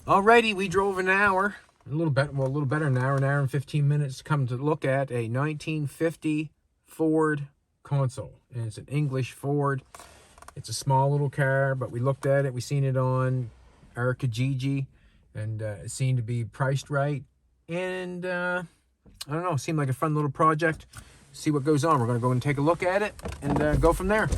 Alrighty, we drove an hour, a little better than an hour and 15 minutes to come to look at a 1950 Ford Consul. And it's an English Ford. It's a small little car, but we looked at it. We seen it on our Kijiji, and it seemed to be priced right. And I don't know, seemed like a fun little project. See what goes on. We're going to go and take a look at it and go from there.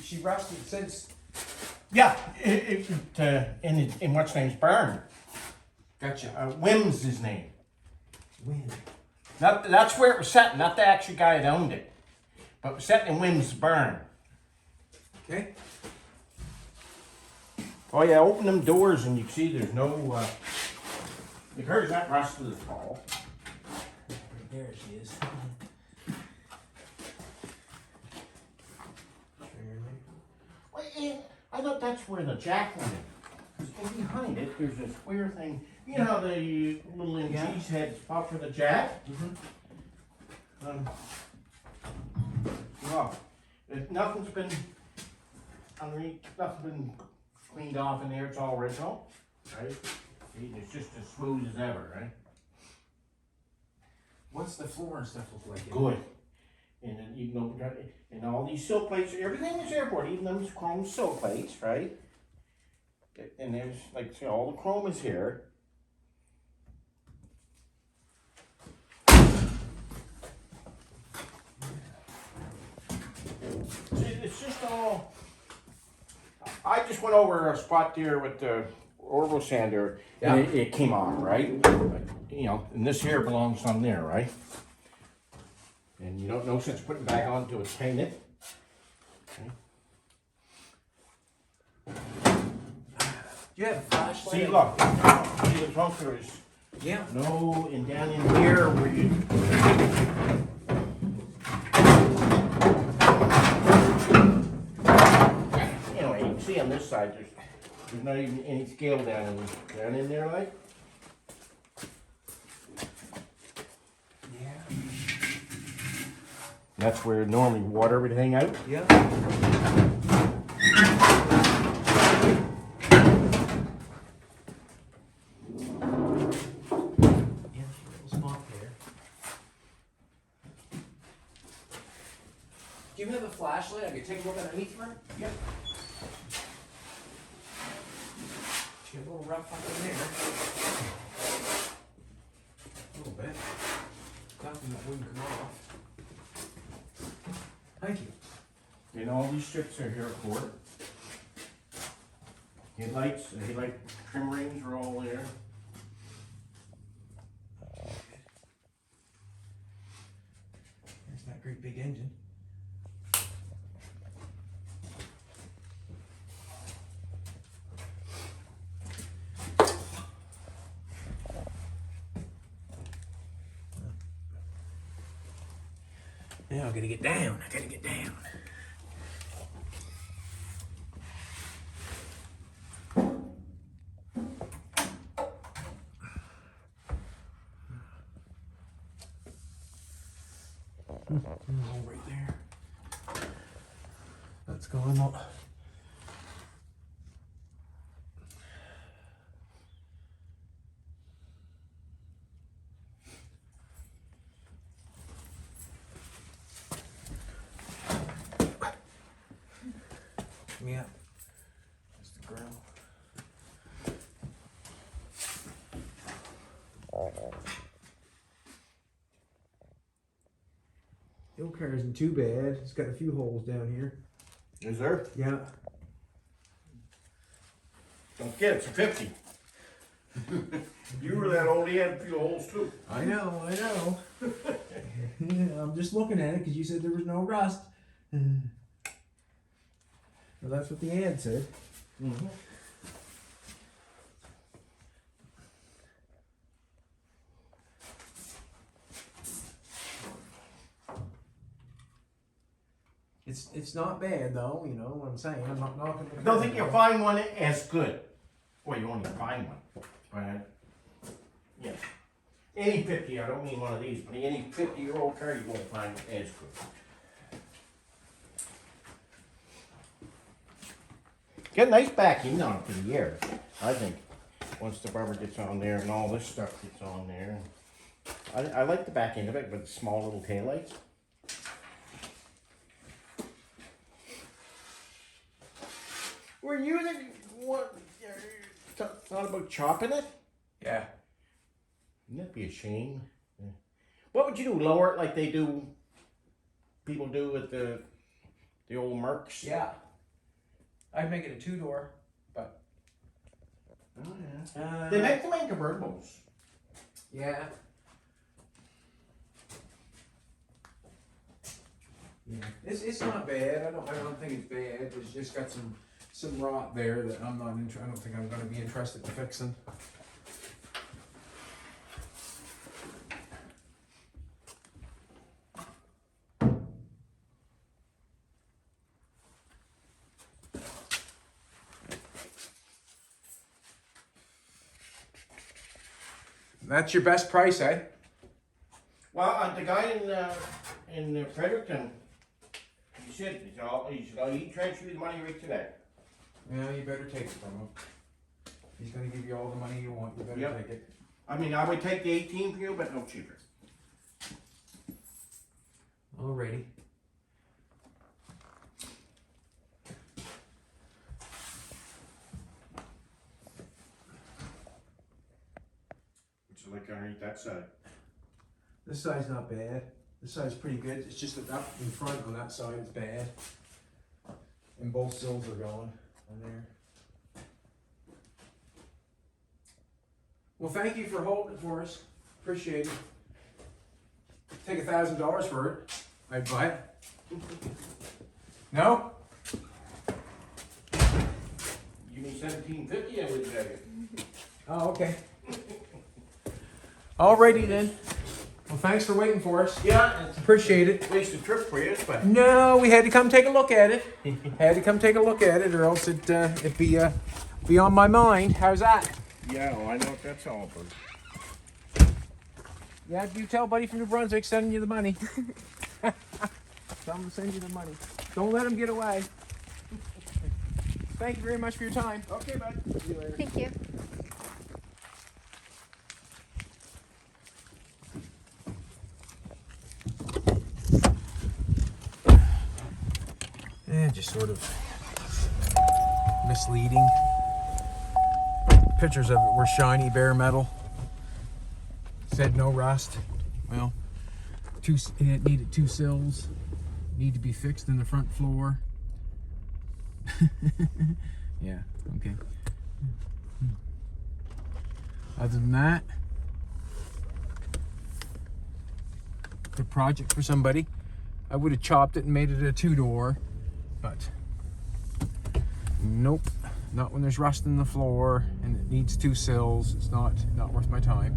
She rusted since. Yeah, in what's name's barn. Gotcha. Wim's his name. Win. That's where it was set, not the actual guy that owned it. But it was set in Wim's barn. Okay. Oh yeah, open them doors and you can see there's no, the car's not rusted at all. There she is. I thought that's where the jack went in. Because behind it, there's a square thing. You know how the little cheese heads pop for the jack? Mm-hmm. Well, nothing's been underneath, nothing's been cleaned off in there. It's all original, right? It's just as smooth as ever, right? What's the floor and stuff look like? Good. And then even though we got and all these sill plates, everything is airport, even those chrome sill plates, right? And there's like, see, all the chrome is here. It's just all. I just went over a spot there with the Orville sander, and it came on, right? You know, and this here belongs on there, right? And you don't know sense putting it back on until it's painted. Okay. You have a flashlight? See, look. See the trunk there is. Yeah. No, and down in here where you. Anyway, you can see on this side there's not even any scale down in there, like. That's where normally water would hang out. Yeah. Spot there. Do you have a flashlight? I could take a look underneath her? Yep. She got a little rough up in there. A little bit. Nothing that wouldn't come off. Thank you. And all these strips are here for headlights, the headlight trim rings are all there. There's that great big engine. Now I gotta get down. Right there. That's going on. Yeah. That's the grill. The old car isn't too bad. It's got a few holes down here. Is there? Yeah. Don't get it, it's a 50. You were that old, he had a few holes too. I know. Yeah, I'm just looking at it because you said there was no rust. Well, that's what the ad said. Mm-hmm. It's not bad though, you know what I'm saying. I'm not knocking it. I don't think you'll find one as good. Well, you won't even find one. But, yeah. Any 50, I don't mean one of these, but any 50-year-old car you won't find as good. Get a nice backing on it for the year, I think. Once the rubber gets on there and all this stuff gets on there. I like the back end of it with the small little taillights. Were you thought about chopping it? Yeah. Wouldn't that be a shame? Yeah. What would you do? Lower it like they do? People do with the old Mercs? Yeah. I'd make it a 2-door, but. Oh yeah. They make them in convertibles. Yeah. Yeah. It's not bad. I don't think it's bad. It's just got some rot there that I'm not I don't think I'm going to be interested in fixing. That's your best price, eh? Well, the guy in Fredericton, he said he transfer you the money right today. Yeah, you better take it from him. He's going to give you all the money you want. You better take it. I mean, I would take the 18 for you, but no cheaper. Alrighty. Would you like underneath that side? This side's not bad. This side's pretty good. It's just that up in front on that side is bad. And both sills are going on there. Well, thank you for holding it for us. Appreciate it. Take $1,000 for it. I'd buy it. No? Give me $17.50, I would tell you. Oh, okay. Alrighty then. Well, thanks for waiting for us. Yeah, it's Appreciate it. a waste of trip for you, but No, we had to come take a look at it. Had to come take a look at it, or else it'd be on my mind. How's that? yeah, well, I know what that's all about. Yeah, you tell buddy from New Brunswick sending you the money. Tell him to send you the money. Don't let him get away. Thank you very much for your time. Okay, bud. See you later. Thank you. Just sort of misleading. Pictures of it were shiny, bare metal. Said no rust. Well, it needed 2 sills. Need to be fixed in the front floor. Yeah, okay. Other than that, good project for somebody. I would have chopped it and made it a 2-door, but nope, not when there's rust in the floor and it needs 2 sills. It's not worth my time.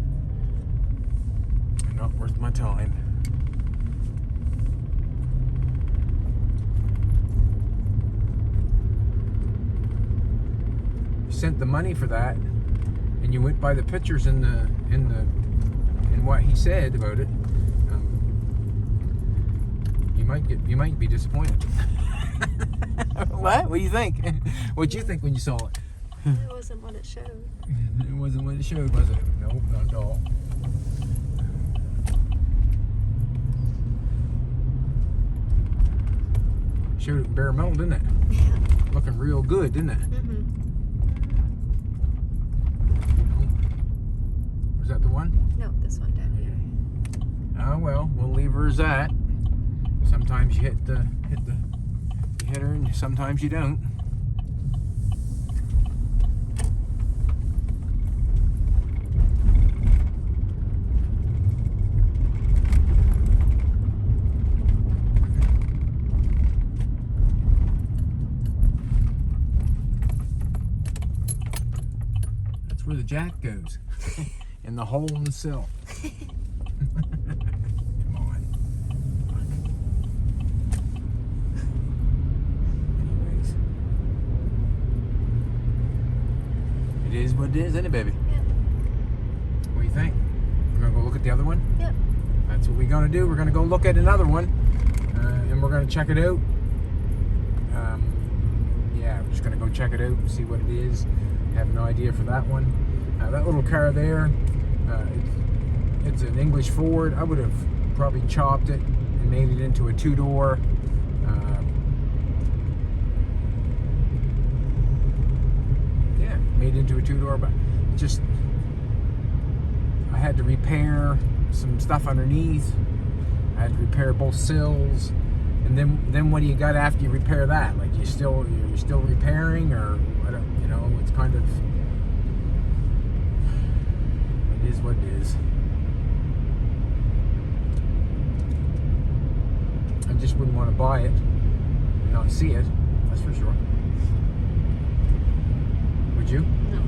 Not worth my time. You sent the money for that, and you went by the pictures in what he said about it. You might be disappointed. What? What do you think? What'd you think when you saw it? It wasn't what it showed. It wasn't what it showed, was it? Nope, not at all. Showed it in bare metal, didn't it? Yeah. Looking real good, didn't it? Mm-hmm. Was that the one? No, this one down here. Oh well, we'll leave her as that. Sometimes you hit the hitter, and sometimes you don't. That's where the jack goes, in the hole in the sill. Come on. what it is, isn't it, baby? Yeah. What do you think? We're gonna go look at the other one? Yep. That's what we're gonna do. We're gonna go look at another one, and we're gonna check it out. Yeah, we're just gonna go check it out and see what it is. Have no idea for that one. That little car there, it's an English Ford. I would have probably chopped it and made it into a two-door. Yeah, made it into a two-door, but just I had to repair some stuff underneath. I had to repair both sills, and then what do you got after you repair that? Like you're still repairing, or I don't, you know, it's kind of, it is what it is. I just wouldn't want to buy it and not see it. That's for sure. Would you? No.